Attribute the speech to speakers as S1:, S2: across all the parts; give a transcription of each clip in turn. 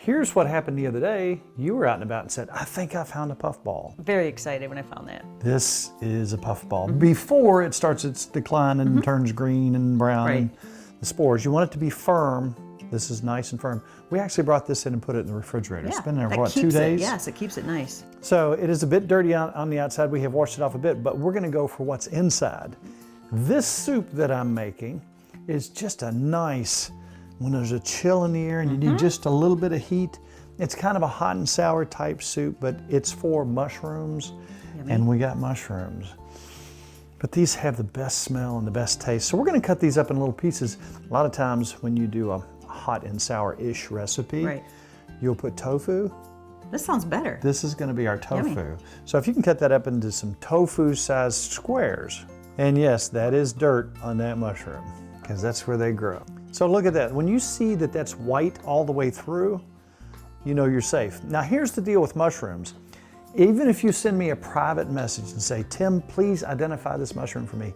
S1: Here's what happened the other day. You were out and about and said, I think I found a puffball.
S2: Very excited when I found that.
S1: This is a puffball. Before it starts its decline and turns green and brown and the spores, you want it to be firm. This is nice and firm. We actually brought this in and put it in the refrigerator. It's been there, what, 2 days?
S2: Yes, it keeps it nice.
S1: So it is a bit dirty on the outside. We have washed it off a bit, but we're gonna go for what's inside. This soup that I'm making is just a nice, when there's a chill in the air and you need just a little bit of heat. It's kind of a hot and sour type soup, but it's for mushrooms. Yummy. And we got mushrooms. But these have the best smell and the best taste. So we're gonna cut these up in little pieces. A lot of times when you do a hot and sour-ish recipe, you'll put tofu.
S2: This sounds better.
S1: This is gonna be our tofu.
S2: Yummy.
S1: So if you can cut that up into some tofu-sized squares. And yes, that is dirt on that mushroom, because that's where they grow. So look at that. When you see that that's white all the way through, you know you're safe. Now here's the deal with mushrooms. Even if you send me a private message and say, Tim, please identify this mushroom for me,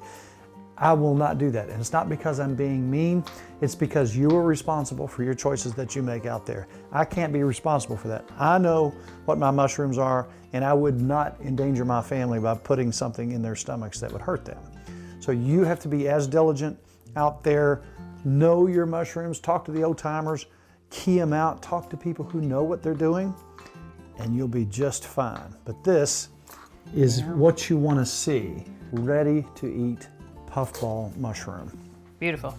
S1: I will not do that. And it's not because I'm being mean, it's because you are responsible for your choices that you make out there. I can't be responsible for that. I know what my mushrooms are, and I would not endanger my family by putting something in their stomachs that would hurt them. So you have to be as diligent out there, know your mushrooms, talk to the old timers, key them out, talk to people who know what they're doing, and you'll be just fine. But this is what you want to see, ready to eat puffball mushroom.
S2: Beautiful.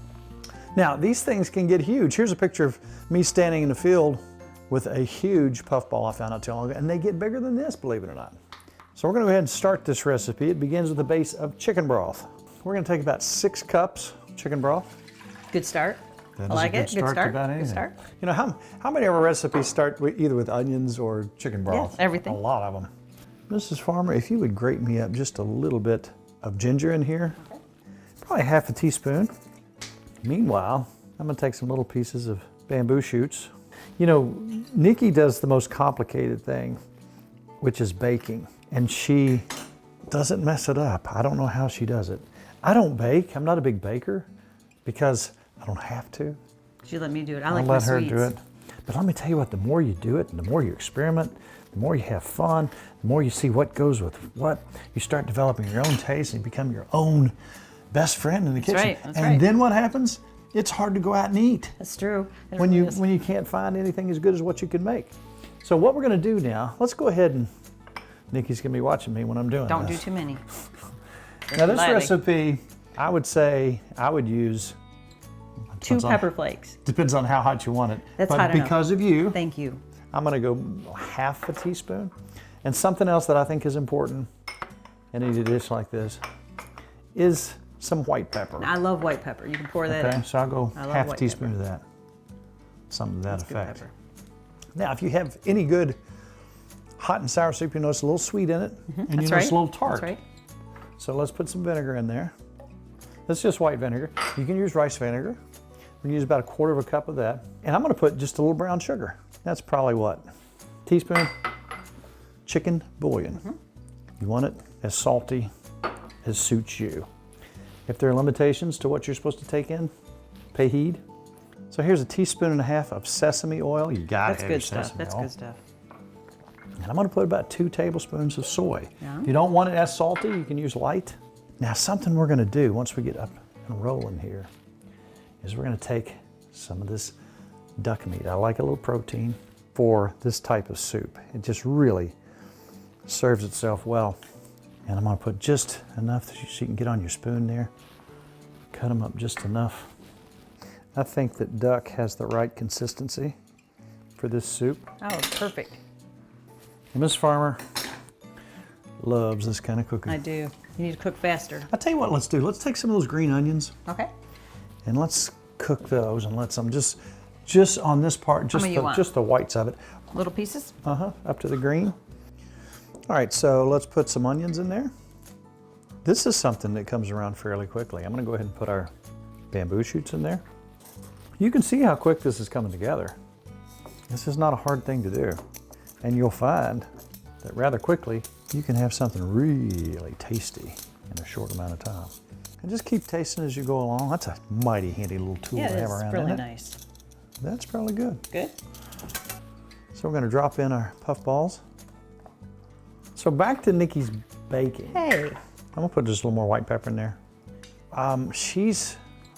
S1: Now, these things can get huge. Here's a picture of me standing in the field with a huge puffball I found not too long ago, and they get bigger than this, believe it or not. So we're gonna go ahead and start this recipe. It begins with a base of chicken broth. We're gonna take about 6 cups chicken broth.
S2: Good start.
S1: That
S2: I like it.
S1: Good start. About anything.
S2: Good start.
S1: You know, how many of our recipes start either with onions or chicken broth?
S2: Yeah, everything.
S1: A lot of them. Mrs. Farmer, if you would grate me up just a little bit of ginger in here, probably half a teaspoon. Meanwhile, I'm gonna take some little pieces of bamboo shoots. You know, Nicki does the most complicated thing, which is baking, and she doesn't mess it up. I don't know how she does it. I don't bake. I'm not a big baker because I don't have to.
S2: She let me do it. I like
S1: I'll
S2: my
S1: let her
S2: sweets.
S1: do it. But let me tell you what, the more you do it and the more you experiment, the more you have fun, the more you see what goes with what, you start developing your own taste and you become your own best friend in the kitchen.
S2: Right, that's
S1: and
S2: right.
S1: then what happens? It's hard to go out and eat.
S2: That's true. It
S1: When
S2: really is.
S1: you can't find anything as good as what you can make. So what we're gonna do now, let's go ahead and, Nicki's gonna be watching me when I'm doing
S2: Don't
S1: this.
S2: do too many.
S1: Now this
S2: Lightly.
S1: recipe, I would say I would use
S2: 2 pepper flakes.
S1: Depends on how hot you want it.
S2: That's
S1: but
S2: hot enough.
S1: because of you,
S2: Thank you.
S1: I'm gonna go half a teaspoon. And something else that I think is important in a dish like this is some white pepper.
S2: I love white pepper. You can pour that
S1: Okay,
S2: in.
S1: so I'll go
S2: I love
S1: half a
S2: white
S1: teaspoon of that. Something to that
S2: That's good
S1: effect.
S2: pepper.
S1: Now, if you have any good hot and sour soup, you know it's a little sweet in it, and you know
S2: That's
S1: it's a little
S2: right.
S1: tart.
S2: That's right.
S1: So let's put some vinegar in there. That's just white vinegar. You can use rice vinegar. We're gonna use about 1/4 cup of that. And I'm gonna put just a little brown sugar. That's probably what? Teaspoon chicken bouillon. You want it as salty as suits you. If there are limitations to what you're supposed to take in, pay heed. So here's a 1.5 teaspoons of sesame oil. You gotta
S2: That's
S1: have
S2: good
S1: your
S2: stuff.
S1: sesame
S2: That's
S1: oil.
S2: good stuff.
S1: And I'm gonna put about 2 tablespoons of soy.
S2: Yeah.
S1: If you don't want it as salty, you can use light. Now something we're gonna do once we get up and rolling here is we're gonna take some of this duck meat. I like a little protein for this type of soup. It just really serves itself well. And I'm gonna put just enough so you can get on your spoon there. Cut them up just enough. I think that duck has the right consistency for this soup.
S2: Oh, perfect.
S1: And Miss Farmer loves this kind of cooking.
S2: I do. You need to cook faster.
S1: I'll tell you what let's do. Let's take some of those green onions
S2: Okay.
S1: and let's cook those and let them just on this part, just
S2: many you want?
S1: just the whites of it.
S2: Little pieces?
S1: Up to the green. All right, so let's put some onions in there. This is something that comes around fairly quickly. I'm gonna go ahead and put our bamboo shoots in there. You can see how quick this is coming together. This is not a hard thing to do. And you'll find that rather quickly, you can have something really tasty in a short amount of time. And just keep tasting as you go along. That's a mighty handy little tool
S2: Yeah,
S1: to have
S2: it's
S1: around.
S2: really
S1: isn't it?
S2: nice.
S1: That's probably good.
S2: Good.
S1: So we're gonna drop in our puffballs. So back to Nicki's baking.
S2: Hey.
S1: I'm gonna put just a little more white pepper in there. She's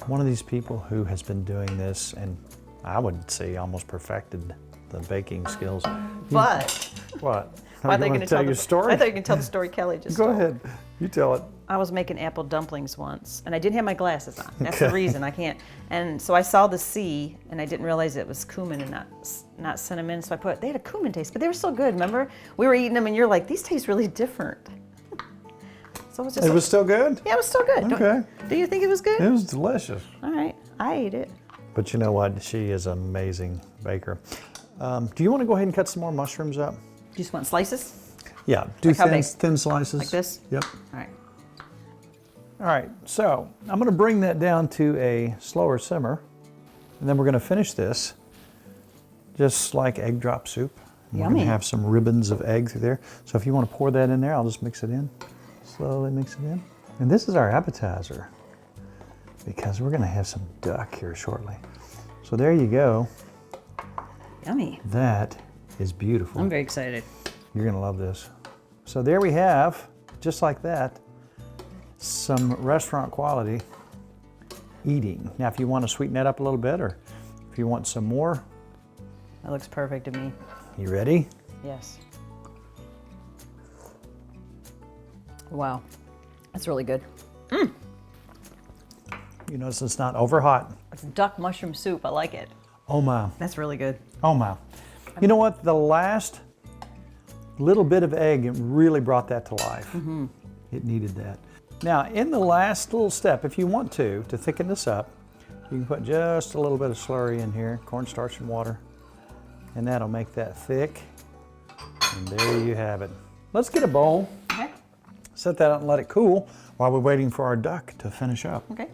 S1: one of these people who has been doing this, and I would say almost perfected the baking skills.
S2: But.
S1: What?
S2: Well,
S1: You want to tell your story?
S2: I thought you could tell the story Kelly just
S1: Go
S2: told.
S1: ahead. You tell it.
S2: I was making apple dumplings once, and I didn't have my glasses on. That's the reason I can't. And so I saw the C, and I didn't realize it was cumin and not cinnamon. So they had a cumin taste, but they were still good. Remember, we were eating them, and you're like, these taste really different. So it was just.
S1: It was still good?
S2: Yeah, it was still good.
S1: Okay.
S2: Do you think it was good?
S1: It was delicious.
S2: All right, I ate it.
S1: But you know what? She is an amazing baker. Do you want to go ahead and cut some more mushrooms up?
S2: You just want slices?
S1: Yeah, do
S2: Like how big?
S1: thin slices.
S2: Like this?
S1: Yep.
S2: All right.
S1: All right, so I'm gonna bring that down to a slower simmer, and then we're gonna finish this just like egg drop soup. And we're
S2: Yummy.
S1: gonna have some ribbons of egg through there. So if you wanna pour that in there, I'll just mix it in. Slowly mix it in. And this is our appetizer, because we're gonna have some duck here shortly. So there you go.
S2: Yummy.
S1: That is beautiful.
S2: I'm very excited.
S1: You're gonna love this. So there we have, just like that, some restaurant quality eating. Now if you want to sweeten that up a little bit, or if you want some more,
S2: That looks perfect to me.
S1: you ready?
S2: Yes. Wow. That's really good.
S1: You notice it's not over hot.
S2: It's duck mushroom soup. I like it.
S1: Oh my,
S2: That's really good.
S1: oh my. You know what, the last little bit of egg, it really brought that to life. It needed that. Now, in the last little step, if you want to thicken this up, you can put just a little bit of slurry in here, cornstarch and water, and that'll make that thick. And there you have it. Let's get a bowl,
S2: Okay.
S1: set that out and let it cool while we're waiting for our duck to finish up.
S2: Okay.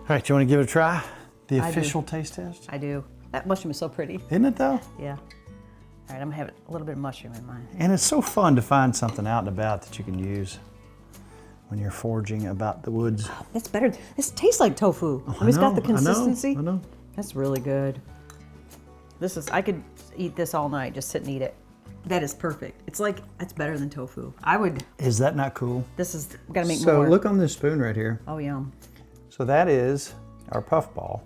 S1: All right, you want to give it a try? The
S2: I do.
S1: official taste test?
S2: I do. That mushroom is so pretty.
S1: Isn't it though?
S2: Yeah. All right, I'm gonna have a little bit of mushroom in mine.
S1: And it's so fun to find something out and about that you can use when you're foraging about the woods.
S2: It's better. This tastes like tofu. I mean, it's got the consistency.
S1: I know.
S2: That's really good. I could eat this all night, just sit and eat it. That is perfect. It's better than tofu.
S1: Is that not cool?
S2: We gotta make
S1: So
S2: more.
S1: look on this spoon right here.
S2: Oh, yum.
S1: So that is our puffball.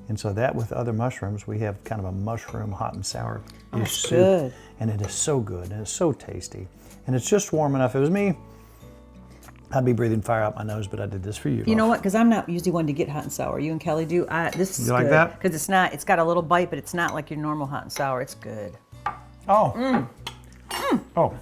S1: And so that with other mushrooms, we have kind of a mushroom hot and sour
S2: that's
S1: soup.
S2: good.
S1: And it is so good and it's so tasty. And it's just warm enough. If it was me, I'd be breathing fire out my nose, but I did this for you.
S2: You know what? Because I'm not usually one to get hot and sour. You and Kelly do. This is
S1: You like
S2: good.
S1: that?
S2: Because it's got a little bite, but it's not like your normal hot and sour. It's good.
S1: Oh. Oh,